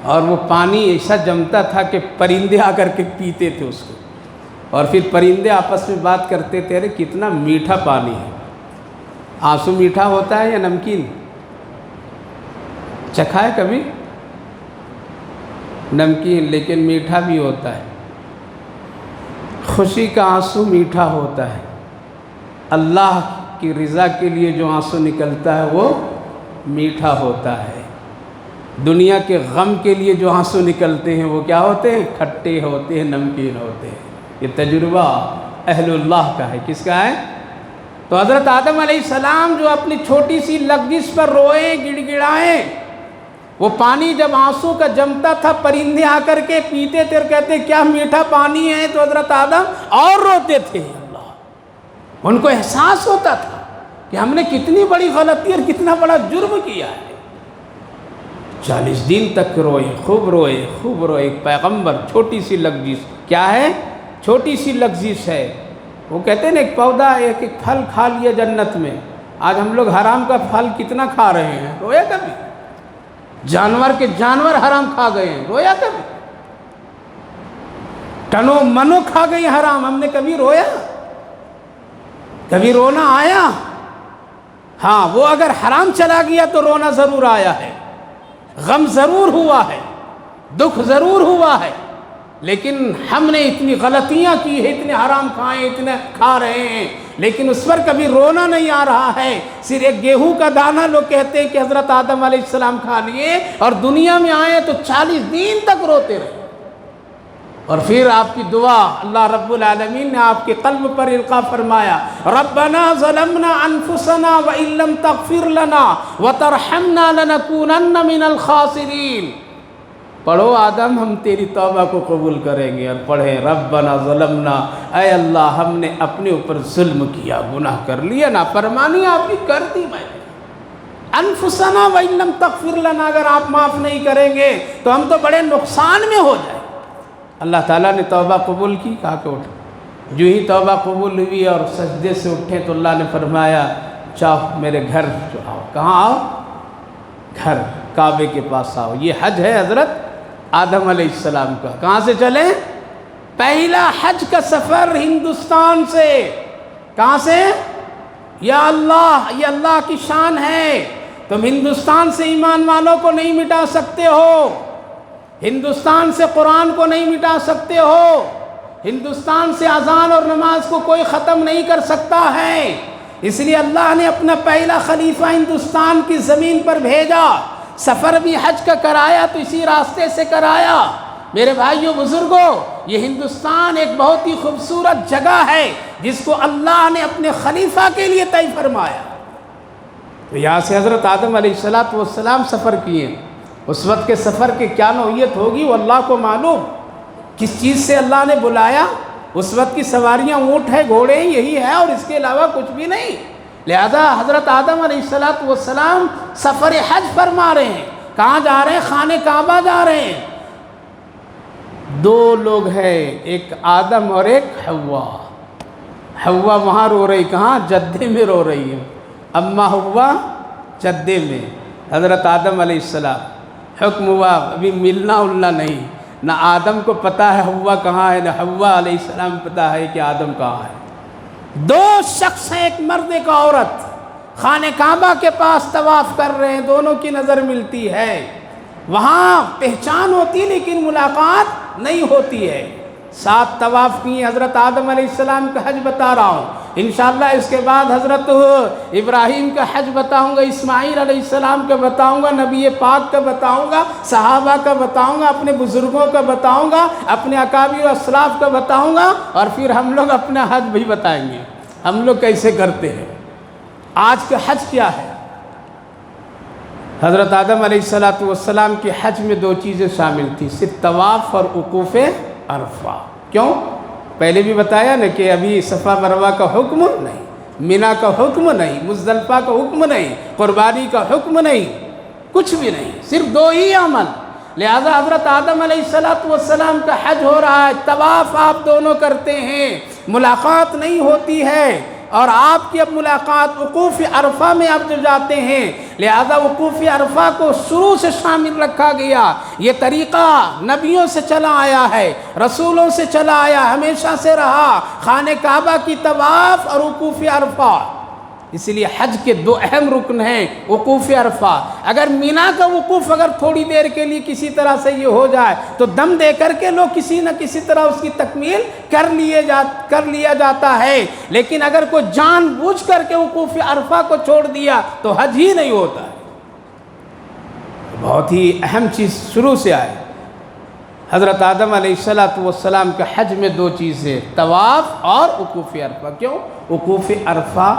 اور وہ پانی ایسا جمتا تھا کہ پرندے آ کر کے پیتے تھے اس کو، اور پھر پرندے آپس میں بات کرتے تھے، ارے کتنا میٹھا پانی ہے۔ آنسو میٹھا ہوتا ہے یا نمکین؟ چکھا ہے کبھی؟ نمکین، لیکن میٹھا بھی ہوتا ہے۔ خوشی کا آنسو میٹھا ہوتا ہے، اللہ کی رضا کے لیے جو آنسو نکلتا ہے وہ میٹھا ہوتا ہے۔ دنیا کے غم کے لیے جو آنسو نکلتے ہیں وہ کیا ہوتے ہیں؟ کھٹے ہوتے ہیں، نمکین ہوتے ہیں۔ یہ تجربہ اہل اللہ کا ہے۔ کس کا ہے؟ تو حضرت آدم علیہ السلام جو اپنی چھوٹی سی لغزش پر روئے، گڑ گڑائے، وہ پانی جب آنسو کا جمتا تھا، پرندے آ کر کے پیتے تھے اور کہتے کیا میٹھا پانی ہے، تو حضرت آدم اور روتے تھے۔ اللہ، ان کو احساس ہوتا تھا کہ ہم نے کتنی بڑی غلطی اور کتنا بڑا جرم کیا ہے۔ 40 دن تک روئے، خوب روئے۔ ایک پیغمبر، چھوٹی سی لغزش، کیا ہے؟ چھوٹی سی لغزش ہے۔ وہ کہتے ہیں نا ایک پودا، ایک پھل کھا لیا جنت میں، آج ہم لوگ حرام کا پھل کتنا کھا رہے ہیں، رویا کبھی؟ جانور کے جانور حرام کھا گئے ہیں، رویا کبھی؟ ٹنو منو کھا گئی حرام، ہم نے کبھی رویا؟ کبھی رونا آیا؟ ہاں، وہ اگر حرام چلا گیا تو رونا ضرور آیا ہے، غم ضرور ہوا ہے، دکھ ضرور ہوا ہے، لیکن ہم نے اتنی غلطیاں کی ہیں، اتنے حرام کھائے، اتنے کھا رہے ہیں، لیکن اس پر کبھی رونا نہیں آ رہا ہے۔ صرف ایک گیہوں کا دانہ لوگ کہتے ہیں کہ حضرت آدم علیہ السلام کھا لیے اور دنیا میں آئے تو 40 دن تک روتے رہے، اور پھر آپ کی دعا اللہ رب العالمین نے آپ کے قلب پر القاء فرمایا، ربنا ظلمنا انفسنا وان لم تغفر لنا وترحمنا لنکونن من الخاسرین۔ پڑھو آدم، ہم تیری توبہ کو قبول کریں گے، اور پڑھیں ربنا ظلمنا، اے اللہ ہم نے اپنے اوپر ظلم کیا، گناہ کر لیا، نافرمانی آپ کی کر دی میں نے، انفسنا وان لم تغفر لنا، اگر آپ معاف نہیں کریں گے تو ہم تو بڑے نقصان میں ہو جائیں۔ اللہ تعالیٰ نے توبہ قبول کی، کہا کہ اٹھ۔ جو ہی توبہ قبول ہوئی اور سجدے سے اٹھے تو اللہ نے فرمایا چاہو میرے گھر جو آؤ۔ کہاں آؤ؟ گھر، کعبے کے پاس آؤ۔ یہ حج ہے حضرت آدم علیہ السلام کا۔ کہاں سے چلیں؟ پہلا حج کا سفر ہندوستان سے۔ کہاں سے؟ یا اللہ، یہ اللہ کی شان ہے، تم ہندوستان سے ایمان والوں کو نہیں مٹا سکتے ہو، ہندوستان سے قرآن کو نہیں مٹا سکتے ہو، ہندوستان سے اذان اور نماز کو کوئی ختم نہیں کر سکتا ہے۔ اس لیے اللہ نے اپنا پہلا خلیفہ ہندوستان کی زمین پر بھیجا، سفر بھی حج کا کرایا تو اسی راستے سے کرایا۔ میرے بھائیوں بزرگوں، یہ ہندوستان ایک بہت ہی خوبصورت جگہ ہے جس کو اللہ نے اپنے خلیفہ کے لیے طے فرمایا۔ تو یہاں سے حضرت آدم علیہ السلام سفر کیے۔ اس وقت کے سفر کی کیا نوعیت ہوگی وہ اللہ کو معلوم، کس چیز سے اللہ نے بلایا۔ اس وقت کی سواریاں اونٹ ہے، گھوڑے ہیں، یہی ہے، اور اس کے علاوہ کچھ بھی نہیں۔ لہذا حضرت آدم علیہ السلام سفر حج فرما رہے ہیں۔ کہاں جا رہے ہیں؟ خانہ کعبہ جا رہے ہیں۔ دو لوگ ہیں، ایک آدم اور ایک حوا۔ حوا وہاں رو رہی، کہاں؟ جدے میں رو رہی ہے، اماں حوا جدے میں، حضرت آدم علیہ السلام۔ حکم ہوا، ابھی ملنا نہیں، نہ آدم کو پتہ ہے حوا کہاں ہے، نہ حوا علیہ السلام پتہ ہے کہ آدم کہاں ہے۔ دو شخص ہیں، ایک مرد ایک عورت، خانہ کعبہ کے پاس طواف کر رہے ہیں، دونوں کی نظر ملتی ہے، وہاں پہچان ہوتی لیکن ملاقات نہیں ہوتی ہے۔ 7 طواف کیے۔ حضرت آدم علیہ السلام کا حج بتا رہا ہوں، انشاءاللہ اس کے بعد حضرت ابراہیم کا حج بتاؤں گا، اسماعیل علیہ السلام کا بتاؤں گا، نبی پاک کا بتاؤں گا، صحابہ کا بتاؤں گا، اپنے بزرگوں کا بتاؤں گا، اپنے اکابر و اسلاف کا بتاؤں گا، اور پھر ہم لوگ اپنا حج بھی بتائیں گے ہم لوگ کیسے کرتے ہیں۔ آج کا حج کیا ہے؟ حضرت آدم علیہ السلام کے حج میں دو چیزیں شامل تھیں، صرف طواف اور وقوف عرفہ۔ کیوں؟ پہلے بھی بتایا نا کہ ابھی صفا مروہ کا حکم نہیں، مینا کا حکم نہیں، مزدلفہ کا حکم نہیں، قربانی کا حکم نہیں، کچھ بھی نہیں، صرف دو ہی عمل۔ لہذا حضرت آدم علیہ السلام کا حج ہو رہا ہے، طواف آپ دونوں کرتے ہیں، ملاقات نہیں ہوتی ہے، اور آپ کی اب ملاقات وقوف عرفہ میں اب جو جاتے ہیں، لہذا وقوف عرفہ کو شروع سے شامل رکھا گیا۔ یہ طریقہ نبیوں سے چلا آیا ہے، رسولوں سے چلا آیا، ہمیشہ سے رہا، خانہ کعبہ کی طواف اور وقوف عرفہ۔ اس لیے حج کے دو اہم رکن ہیں وقوف عرفہ۔ اگر مینا کا وقوف اگر تھوڑی دیر کے لیے کسی طرح سے یہ ہو جائے تو دم دے کر کے لوگ کسی نہ کسی طرح اس کی تکمیل کر لیا جاتا ہے، لیکن اگر کوئی جان بوجھ کر کے وقوف عرفہ کو چھوڑ دیا تو حج ہی نہیں ہوتا ہے۔ بہت ہی اہم چیز شروع سے آئے۔ حضرت آدم علیہ السلام کے حج میں دو چیزیں، طواف اور وقوف عرفہ۔ کیوں وقوف عرفہ؟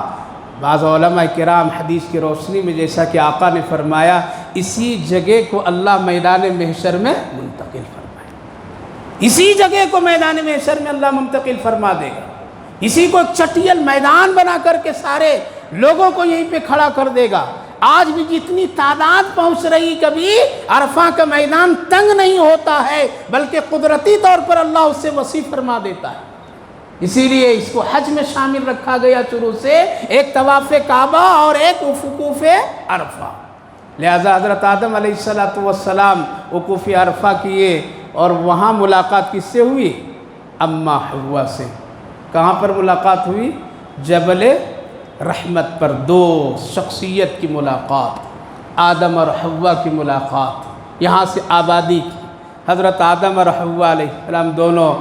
بعض علماء کرام حدیث کی روشنی میں جیسا کہ آقا نے فرمایا، اسی جگہ کو اللہ میدان محشر میں منتقل فرمائے، اسی جگہ کو میدان محشر میں اللہ منتقل فرما دے گا، اسی کو ایک چٹیل میدان بنا کر کے سارے لوگوں کو یہیں پہ کھڑا کر دے گا۔ آج بھی جتنی تعداد پہنچ رہی، کبھی عرفہ کا میدان تنگ نہیں ہوتا ہے، بلکہ قدرتی طور پر اللہ اس سے وسیع فرما دیتا ہے۔ اسی لیے اس کو حج میں شامل رکھا گیا شروع سے، ایک طواف کعبہ اور ایک وقوف عرفہ۔ لہذا حضرت آدم علیہ السلام وقوف عرفہ کیے، اور وہاں ملاقات کس سے ہوئی؟ اماں حوا سے۔ کہاں پر ملاقات ہوئی؟ جبل رحمت پر، دو شخصیت کی ملاقات، آدم اور حوا کی ملاقات، یہاں سے آبادی کی۔ حضرت آدم اور حوا علیہ السلام دونوں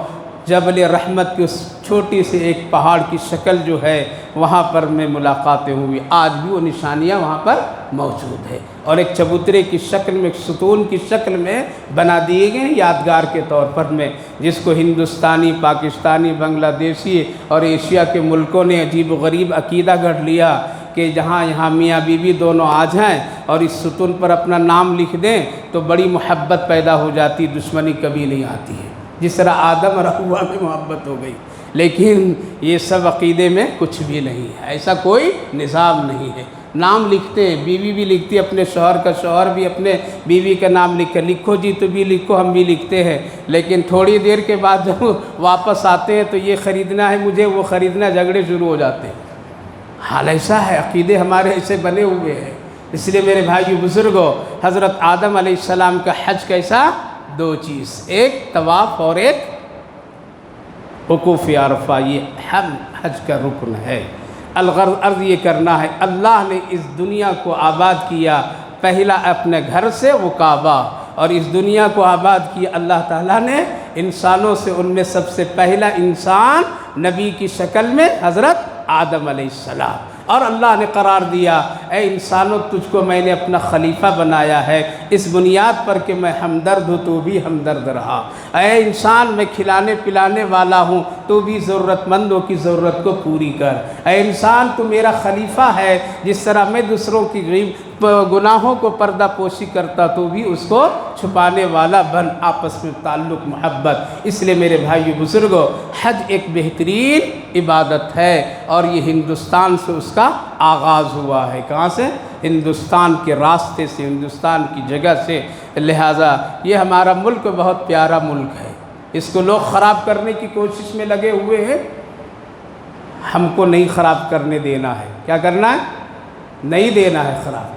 جبل رحمت کی اس چھوٹی سی ایک پہاڑ کی شکل جو ہے وہاں پر میں ملاقاتیں ہوئی، آج بھی وہ نشانیاں وہاں پر موجود ہے، اور ایک چبوترے کی شکل میں، ایک ستون کی شکل میں بنا دیے گئے یادگار کے طور پر میں، جس کو ہندوستانی، پاکستانی، بنگلہ دیشی اور ایشیا کے ملکوں نے عجیب و غریب عقیدہ گھڑ لیا کہ جہاں یہاں میاں بیوی دونوں آ جائیں اور اس ستون پر اپنا نام لکھ دیں تو بڑی محبت پیدا ہو جاتی، دشمنی کبھی نہیں آتی ہے، جس طرح آدم اور حوا میں محبت ہو گئی۔ لیکن یہ سب عقیدے میں کچھ بھی نہیں ہے، ایسا کوئی نظام نہیں ہے۔ نام لکھتے ہیں، بیوی بھی لکھتی ہے اپنے شوہر کا، شوہر بھی اپنے بیوی کا نام لکھ کر، لکھو جی تو بھی لکھو، ہم بھی لکھتے ہیں، لیکن تھوڑی دیر کے بعد جب واپس آتے ہیں تو یہ خریدنا ہے مجھے، وہ خریدنا، جھگڑے شروع ہو جاتے ہیں۔ حال ایسا ہے، عقیدے ہمارے ایسے بنے ہوئے ہیں۔ اس لیے میرے بھائی بزرگوں، حضرت آدم علیہ السلام کا حج کیسا؟ دو چیز، ایک طواف اور ایک وقوف عرفہ، یہ اہم حج کا رکن ہے۔ الغرض عرض یہ کرنا ہے، اللہ نے اس دنیا کو آباد کیا، پہلا اپنے گھر سے وہ کعبہ، اور اس دنیا کو آباد کیا اللہ تعالیٰ نے انسانوں سے، ان میں سب سے پہلا انسان نبی کی شکل میں حضرت آدم علیہ السلام، اور اللہ نے قرار دیا، اے انسانوں تجھ کو میں نے اپنا خلیفہ بنایا ہے، اس بنیاد پر کہ میں ہمدرد ہوں تو بھی ہمدرد رہا، اے انسان میں کھلانے پلانے والا ہوں تو بھی ضرورت مندوں کی ضرورت کو پوری کر، اے انسان تو میرا خلیفہ ہے، جس طرح میں دوسروں کی گناہوں کو پردہ پوشی کرتا تو بھی اس کو چھپانے والا بن، آپس میں تعلق محبت۔ اس لیے میرے بھائی بزرگوں، حج ایک بہترین عبادت ہے، اور یہ ہندوستان سے اس کا آغاز ہوا ہے۔ کہاں سے؟ ہندوستان کے راستے سے، ہندوستان کی جگہ سے۔ لہٰذا یہ ہمارا ملک بہت پیارا ملک ہے، اس کو لوگ خراب کرنے کی کوشش میں لگے ہوئے ہیں، ہم کو نہیں خراب کرنے دینا ہے۔ کیا کرنا ہے؟ نہیں دینا ہے خراب۔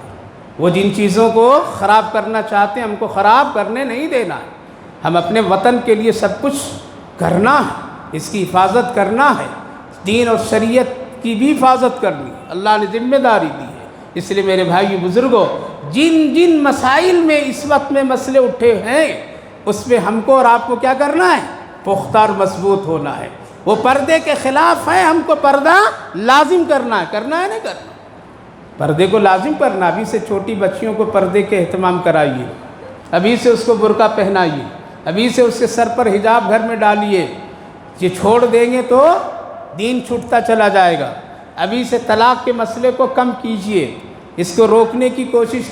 وہ جن چیزوں کو خراب کرنا چاہتے ہیں ہم کو خراب کرنے نہیں دینا ہے۔ ہم اپنے وطن کے لیے سب کچھ کرنا ہے، اس کی حفاظت کرنا ہے، دین اور شریعت کی بھی حفاظت کرنی ہے، اللہ نے ذمہ داری دی ہے۔ اس لیے میرے بھائی بزرگوں، جن جن مسائل میں اس وقت میں مسئلے اٹھے ہیں اس میں ہم کو اور آپ کو کیا کرنا ہے؟ پختہ اور مضبوط ہونا ہے۔ وہ پردے کے خلاف ہے، ہم کو پردہ لازم کرنا ہے نہیں کرنا؟ پردے کو لازم کرنا، ابھی سے چھوٹی بچیوں کو پردے کے اہتمام کرائیے، ابھی سے اس کو برقع پہنائیے، ابھی سے اس کے سر پر حجاب گھر میں ڈالیے۔ یہ چھوڑ دیں گے تو دین چھوٹتا چلا جائے گا، ابھی سے طلاق کے مسئلے کو کم کیجئے، اس کو روکنے کی کوشش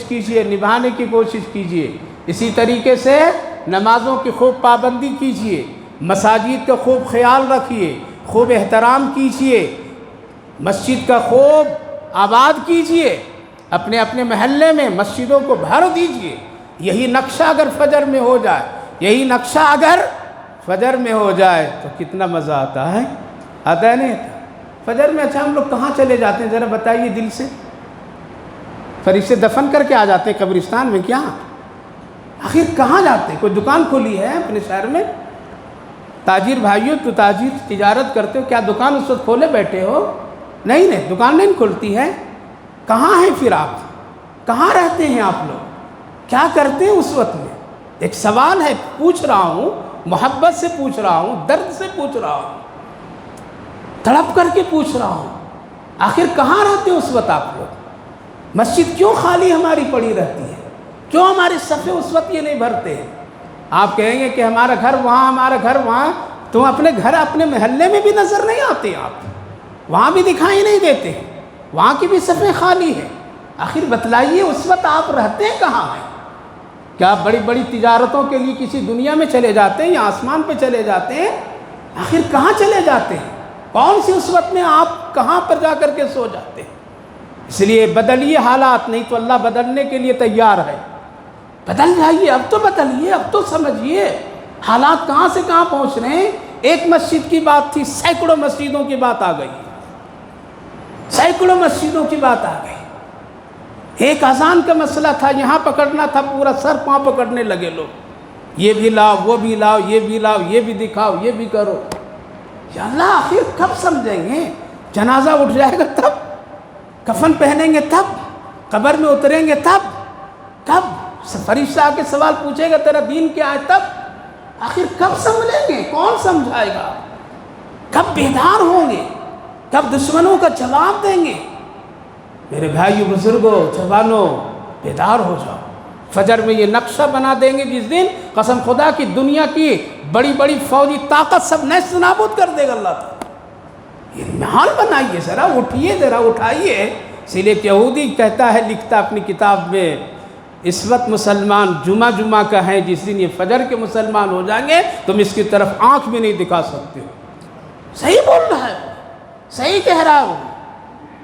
کیجئے، نبھانے کی کوشش کیجئے۔ اسی طریقے سے نمازوں کی خوب پابندی کیجئے، مساجد کا خوب خیال رکھیے، خوب احترام کیجئے، مسجد کا خوب آباد کیجئے، اپنے اپنے محلے میں مسجدوں کو بھر دیجئے۔ یہی نقشہ اگر فجر میں ہو جائے تو کتنا مزہ آتا ہے نہیں آتا؟ فجر میں اچھا ہم لوگ کہاں چلے جاتے ہیں ذرا بتائیے دل سے؟ فرشتے دفن کر کے آ جاتے ہیں قبرستان میں کیا؟ آخر کہاں جاتے ہیں؟ کوئی دکان کھولی ہے اپنے شہر میں؟ تاجر بھائیوں، تو تاجر تجارت کرتے ہو، کیا دکان اس وقت کھولے بیٹھے ہو؟ نہیں، دکان نہیں کھلتی ہے۔ کہاں ہیں پھر آپ؟ کہاں رہتے ہیں آپ لوگ؟ کیا کرتے ہیں اس وقت میں؟ ایک سوال ہے، پوچھ رہا ہوں، محبت سے پوچھ رہا ہوں، درد سے پوچھ رہا ہوں، تڑپ کر کے پوچھ رہا ہوں، آخر کہاں رہتے ہیں اس وقت آپ لوگ؟ مسجد کیوں خالی ہماری پڑی رہتی ہے؟ کیوں ہمارے صفحے اس وقت یہ نہیں بھرتے ہیں؟ آپ کہیں گے کہ ہمارا گھر وہاں، تم اپنے گھر اپنے محلے میں بھی نظر نہیں آتے، آپ وہاں بھی دکھائی نہیں دیتے ہیں، وہاں کی بھی صفحے خالی ہیں۔ آخر بتلائیے اس وقت آپ رہتے ہیں کہاں ہیں؟ کیا بڑی بڑی تجارتوں کے لیے کسی دنیا میں چلے جاتے ہیں یا آسمان پہ چلے جاتے ہیں؟ آخر کہاں چلے جاتے ہیں؟ کون سی اس وقت میں آپ کہاں پر جا کر کے سو جاتے ہیں؟ اس لیے بدلیے حالات، نہیں تو اللہ بدلنے کے لیے تیار ہے۔ بدل جائیے، اب تو بدلیے، اب تو سمجھیے حالات کہاں سے کہاں پہنچ رہے ہیں۔ ایک مسجد کی بات تھی، سینکڑوں مسجدوں کی بات آ گئی، سینکڑوں مسجدوں کی بات آ گئی۔ ایک اذان کا مسئلہ تھا، یہاں پکڑنا تھا، پورا سر پاؤں پکڑنے لگے لوگ، یہ بھی لاؤ، وہ بھی لاؤ، یہ بھی لاؤ، یہ بھی دکھاؤ، یہ بھی کرو۔ یا اللہ آخر کب سمجھیں گے؟ جنازہ اٹھ جائے گا تب، کفن پہنیں گے تب، قبر میں اتریں گے تب، کب فرشتہ آ کے سوال پوچھے گا تیرا دین کیا ہے تب؟ آخر کب سمجھیں گے؟ کون سمجھائے گا؟ کب بیدار ہوں گے؟ کب دشمنوں کا جواب دیں گے؟ میرے بھائیو، بزرگوں، جوانوں، بیدار ہو جاؤ۔ فجر میں یہ نقشہ بنا دیں گے جس دن، قسم خدا کی دنیا کی بڑی بڑی فوجی طاقت سب نیست نابود کر دے گا اللہ تعالیٰ۔ یہ محال بنائیے، ذرا اٹھیے، ذرا اٹھائیے۔ اسی لیے یہودی کہتا ہے، لکھتا اپنی کتاب میں، اس وقت مسلمان جمعہ کا ہے، جس دن یہ فجر کے مسلمان ہو جائیں گے تم اس کی طرف آنکھ بھی نہیں دکھا سکتے ہو۔ صحیح بول رہا ہے، صحیح کہہ رہا ہوں۔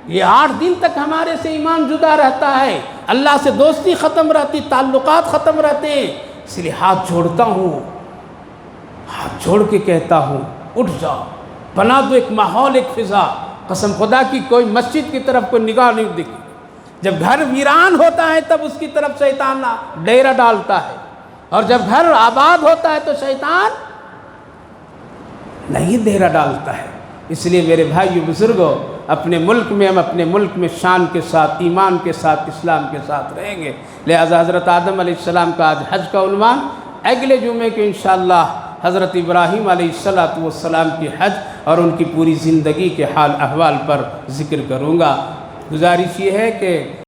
یہ 8 دن تک ہمارے سے ایمان جدا رہتا ہے، اللہ سے دوستی ختم رہتی، تعلقات ختم رہتے ہیں۔ اس لیے ہاتھ جوڑتا ہوں، ہاتھ جوڑ کے کہتا ہوں، اٹھ جاؤ، بنا دو ایک ماحول، ایک فضا۔ قسم خدا کی کوئی مسجد کی طرف کوئی نگاہ نہیں دکھی۔ جب گھر ویران ہوتا ہے تب اس کی طرف شیطان ڈیرا ڈالتا ہے، اور جب گھر آباد ہوتا ہے تو شیطان نہیں ڈیرا ڈالتا ہے۔ اس لیے میرے بھائیو، بزرگوں، اپنے ملک میں ہم اپنے ملک میں شان کے ساتھ، ایمان کے ساتھ، اسلام کے ساتھ رہیں گے۔ لہذا حضرت آدم علیہ السلام کا آج حج کا عنوان، اگلے جمعے کے انشاءاللہ حضرت ابراہیم علیہ السلام کی حج اور ان کی پوری زندگی کے حال احوال پر ذکر کروں گا۔ گزارش یہ ہے کہ